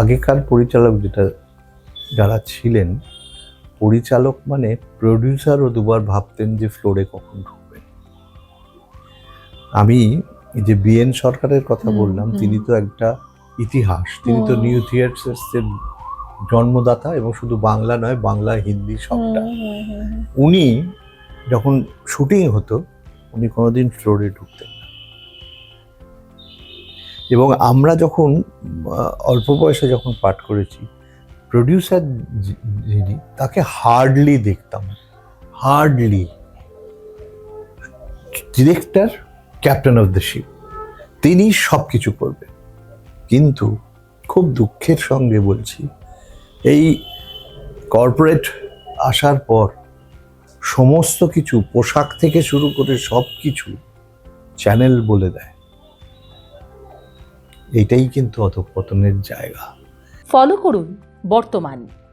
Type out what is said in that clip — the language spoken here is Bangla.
আগেকার পরিচালক যারা ছিলেন, পরিচালক মানে প্রডিউসারও দুবার ভাবতেন যে ফ্লোরে কখন ঢুকবেন। আমি এই যে বিএন সরকারের কথা বললাম, তিনি তো একটা ইতিহাস, তিনি তো নিউ থিয়েটার্সের জন্মদাতা, এবং শুধু বাংলা নয়, বাংলা হিন্দি সবটা। উনি যখন শুটিং হতো, উনি কোনোদিন ফ্লোরে ঢুকতেন না। এবং আমরা যখন অল্প বয়সে যখন পাঠ করেছি, প্রডিউসার যিনি, তাকে হার্ডলি দেখতাম, hardly. Director captain of the ship, তিনি সব কিছু করবেন। কিন্তু খুব দুঃখের সঙ্গে বলছি, এই কর্পোরেট আসার পর সমস্ত কিছু, পোশাক থেকে শুরু করে সব কিছু চ্যানেল বলে দেয়। এইটাই কিন্তু অধঃপতনের জায়গা। ফলো করুন বর্তমান।